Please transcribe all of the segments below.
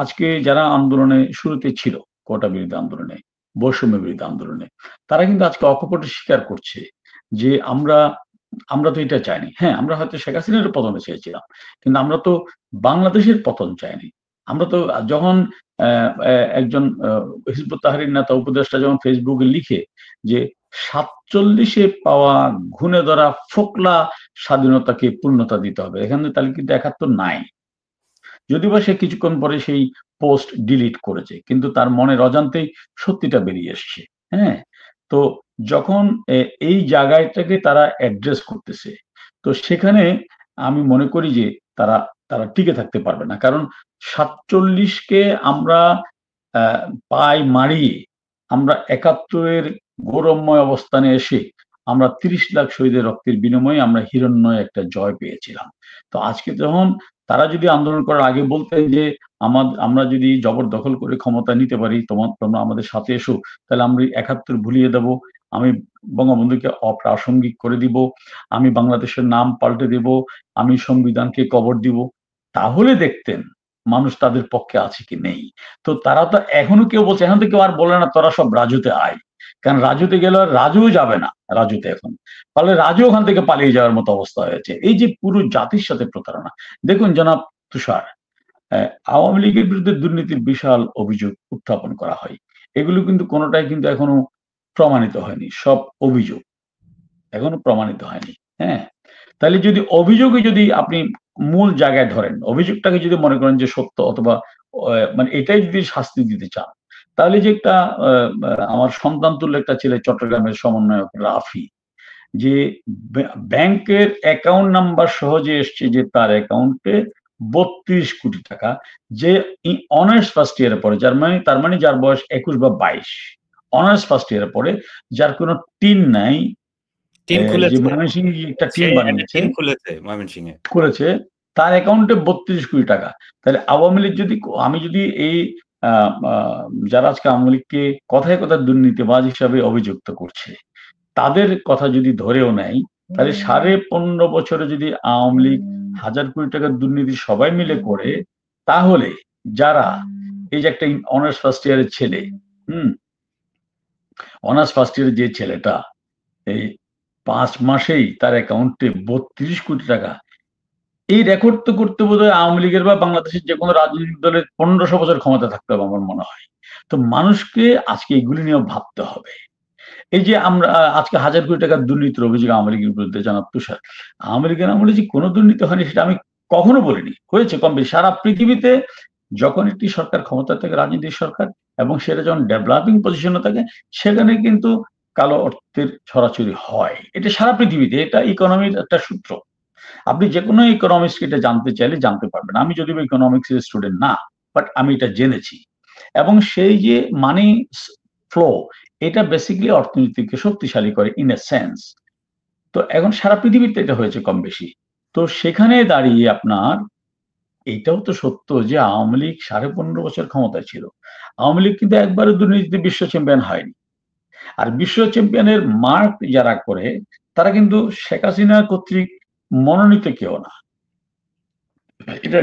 আজকে যারা আন্দোলনে শুরুতে ছিল, কোটা বিরোধী আন্দোলনে, বৈষম্য বিরোধী আন্দোলনে, তারা কিন্তু আজকে অকপটে স্বীকার করছে যে আমরা তো এটা চাইনি। হ্যাঁ, আমরা হয়তো শেখ হাসিনার পতন চেয়েছিলাম, কিন্তু আমরা তো বাংলাদেশের পতন চাইনি। আমরা তো যখন একজন হিজবুত তাহরীর নেতা উপদেষ্টা যখন ফেসবুকে লিখে যে ৪৭-এ পাওয়া ঘুণে ধরা ফোকলা স্বাধীনতাকে পূর্ণতা দিতে হবে, এখানে তাহলে কিন্তু ৭১ নাই। যদিও বা সে কিছুক্ষণ পরে সেই পোস্ট ডিলিট করেছে, কিন্তু তার মনের অজান্তেই সত্যিটা বেরিয়ে এসছে। হ্যাঁ, তো যখন এই জায়গাটাকে তারা অ্যাড্রেস করতেছে, তো সেখানে আমি মনে করি যে তারা তারা টিকে থাকতে পারবে না। কারণ ৪৭-কে আমরা পায়ে মারিয়ে আমরা ৭১-এর গৌরবময় অবস্থানে এসে আমরা ৩০ লাখ শহীদের রক্তের বিনিময়ে আমরা হিরণ্ময় একটা জয় পেয়েছিলাম। তো আজকে যখন তারা যদি আন্দোলন করার আগে বলতেন যে আমরা যদি জবরদখল করে ক্ষমতা নিতে পারি, তোমরা আমাদের সাথে এসো, তাহলে আমরা ৭১ ভুলিয়ে দেব, আমি বঙ্গবন্ধুকে অপ্রাসঙ্গিক করে দিব, আমি বাংলাদেশের নাম পাল্টে দেব, আমি সংবিধানকে কবর দিব, তাহলে দেখতেন মানুষ তাদের পক্ষে আছে কি নেই। তো তারা তো এখনো কেউ বলছে, এখন তো কেউ আর বলে না তোরা সব রাজুতে আয়, কারণ রাজুতে গেলে আর রাজুও যাবে না রাজুতে। এখন পারলে রাজু ওখান থেকে পালিয়ে যাওয়ার মতো অবস্থা হয়েছে। এই যে পুরো জাতির সাথে প্রতারণা। দেখুন জনাব তুষার, আওয়ামী লীগের বিরুদ্ধে দুর্নীতির বিশাল অভিযোগ উত্থাপন করা হয়, এগুলো কিন্তু কোনোটাই কিন্তু এখনো প্রমাণিত হয়নি। সব অভিযোগ এখনো প্রমাণিত হয়নি। হ্যাঁ, তাহলে যদি অভিযোগে যদি আপনি মূল জায়গায় ধরেন, অভিযোগটাকে যদি মনে করেন যে সত্য, অথবা মানে এটাই যদি শাস্তি দিতে চান, তাহলে যে একটা আমার সন্তান তুল্য একটা ছেলে চট্টগ্রামের সমন্বয়ক রাফি, যে ব্যাংকের অ্যাকাউন্ট নাম্বার সহজে এসছে যে তার অ্যাকাউন্টে ৩২ কোটি টাকা, যে অনার্স ফার্স্ট ইয়ারে পড়ে, তার মানে যার বয়স ২১ বা ২২, অনার্স ফার্স্ট ইয়ারে পড়ে, যার কোনো টিন নাই, টিম যে খুলেছে, ময়মনসিংহ একটা টিম বানিয়েছে, টিম খুলেছে ময়মনসিংহে, করেছে, তার অ্যাকাউন্টে ৩২ কোটি টাকা। তাহলে আওয়ামী লীগ যদি, আমি যদি এই যারা আজকে আওয়ামী লীগকে কথায় কথায় দুর্নীতিবাজ হিসাবে অভিযুক্ত করছে, তাদের কথা যদি ধরেও নেয়, তাহলে ১৫.৫ বছরে যদি আওয়ামী লীগ ১,০০০ কোটি টাকার দুর্নীতি সবাই মিলে করে, তাহলে যারা এই যে একটা অনার্স ফার্স্ট ইয়ারের ছেলে, অনার্স ফার্স্ট ইয়ারের যে ছেলেটা এই ৫ মাসেই তার অ্যাকাউন্টে ৩২ কোটি টাকা, এই রেকর্ড তো করতে বোধহয় আওয়ামী লীগের বা বাংলাদেশের যে কোনো রাজনৈতিক দলের ১৫০০ বছর ক্ষমতা থাকতে হবে আমার মনে হয়। তো মানুষকে আজকে এগুলি নিয়েও ভাবতে হবে। এই যে আমরা আজকে ১,০০০ কোটি টাকার দুর্নীতির অভিযোগ আওয়ামী লীগের বিরুদ্ধে, জনাব তুষার, আওয়ামী লীগের আমলে যে কোনো দুর্নীতি হয়নি সেটা আমি কখনো বলিনি। হয়েছে কম বেশি। সারা পৃথিবীতে যখন একটি সরকার ক্ষমতা থাকে, রাজনৈতিক সরকার, এবং সেটা যখন ডেভেলপিং পজিশনে থাকে, সেখানে কিন্তু কালো অর্থের ছড়াছড়ি হয়। এটা সারা পৃথিবীতে, এটা ইকোনমির একটা সূত্র। আপনি যে কোনো ইকোনমিক্সকে এটা জানতে চাইলে জানতে পারবেন। আমি যদিও ইকোনমিক্সের স্টুডেন্ট না, বাট আমি এটা জেনেছি। এবং সেই যে মানি ফ্লো, এটা বেসিক্যালি অর্থনীতিকে শক্তিশালী করে ইন এ সেন্স। তো এখন সারা পৃথিবীতে এটা হয়েছে কম বেশি। তো সেখানে দাঁড়িয়ে আপনার এটাও তো সত্য যে আওয়ামী লীগ ১৫.৫ বছর ক্ষমতায় ছিল। আওয়ামী লীগ কিন্তু একবারও দুর্নীতিতে বিশ্ব চ্যাম্পিয়ন হয়নি। আর বিশ্ব চ্যাম্পিয়নের মার্ক যারা করে, তারা কিন্তু শেখ হাসিনা কর্তৃক মনোনীত কেউ না। এটা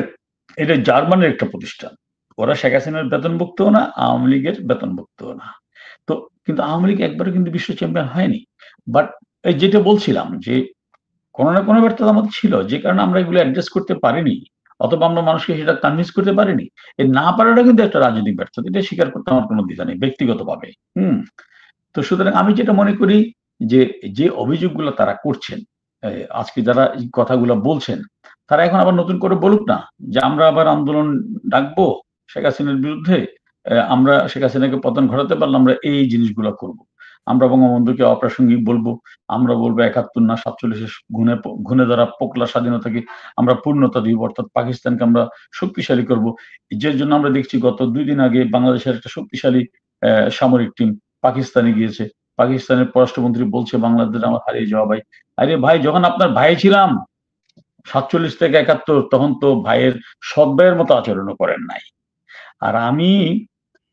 এটা জার্মানির একটা প্রতিষ্ঠান। ওরা শেখ হাসিনার বেতনভুক্তও না, আওয়ামী লীগের বেতনভুক্তও না। তো কিন্তু আওয়ামী লীগ একবারও কিন্তু বিশ্ব চ্যাম্পিয়ন হয়নি। বাট এই যেটা বলছিলাম যে কোনো না কোনো ব্যর্থতা আমাদের ছিল, যে কারণে আমরা এগুলো অ্যাড্রেস করতে পারিনি, অথবা আমরা মানুষকে সেটা কনভিন্স করতে পারিনি। এই না পারাটা কিন্তু একটা রাজনৈতিক ব্যর্থতা, এটা স্বীকার করতে আমার কোনো দ্বিধা নেই ব্যক্তিগতভাবে। তো সুতরাং আমি যেটা মনে করি যে, যে অভিযোগগুলো তারা করছেন, আজকে যারা এই কথাগুলো বলছেন, তারা এখন আবার নতুন করে বলুক না যে আমরা আবার আন্দোলন ডাকবো শেখ হাসিনার বিরুদ্ধে, আমরা শেখ হাসিনাকে পতন ঘটাতে পারলে আমরা এই জিনিসগুলো করব। আমরা বঙ্গবন্ধুকে অপ্রাসঙ্গিক বলবো, আমরা বলবো ৭১ না ৪৭ ঘুণে ধরা পোকলা স্বাধীনতাকে আমরা পূর্ণতা দিব, অর্থাৎ পাকিস্তানকে আমরা শক্তিশালী করব। যে জন্য আমরা দেখছি গত ২ দিন আগে বাংলাদেশের একটা শক্তিশালী সামরিক টিম পাকিস্তানে গিয়েছে। পাকিস্তানের পররাষ্ট্রমন্ত্রী বলছে বাংলাদেশ আমার হারিয়ে যাওয়া ভাই। আরে ভাই, যখন আপনার ভাই ছিলাম ৪৭ থেকে ৭১, তখন তো ভাইয়ের সৎ ভাইয়ের মতো আচরণও করেন নাই। আর আমি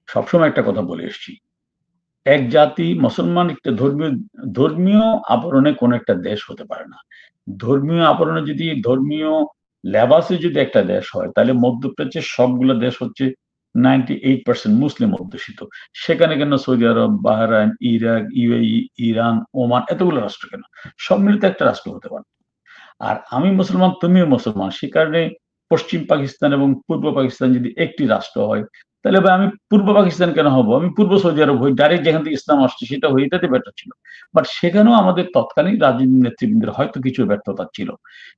সবসময় একটা কথা বলে এসছি, এক জাতি মুসলমান একটা ধর্মীয় আবরণে কোন একটা দেশ হতে পারে না। ধর্মীয় আবরণে যদি ধর্মীয় লেবাসে যদি একটা দেশ হয় তাহলে মধ্যপ্রাচ্যের সবগুলো দেশ হচ্ছে 98% মুসলিম অধ্যুষিত। সেখানে কেন Saudi Arab, Bahrain, Iraq, UAE, Iran, Oman এতগুলো রাষ্ট্র কেন? সব মিলিত একটা রাষ্ট্র হতে পারে। আর আমি মুসলমান, তুমিও মুসলমান, সে কারণে পশ্চিম পাকিস্তান এবং পূর্ব পাকিস্তান যদি একটি রাষ্ট্র হয়, তাহলে ভাই আমি পূর্ব পাকিস্তান কেন হব? আমি পূর্ব সৌদি আরব হই, ডাইরেক্ট যেখান থেকে ইসলাম আসছে সেটা হই, এটাতে বেটার ছিল। বাট সেখানেও আমাদের তৎকালীন রাজনৈতিক নেতৃবৃন্দের হয়তো কিছু ব্যর্থতা ছিল।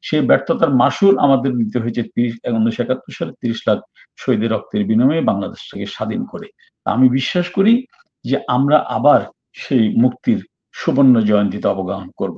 সেই ব্যর্থতার মাসুল আমাদের দিতে হয়েছে 1971 সালে 30 লাখ শহীদের রক্তের বিনিময়ে বাংলাদেশটাকে স্বাধীন করে। আমি বিশ্বাস করি যে আমরা আবার সেই মুক্তির সুবর্ণ জয়ন্তীতে অবগাহন করব।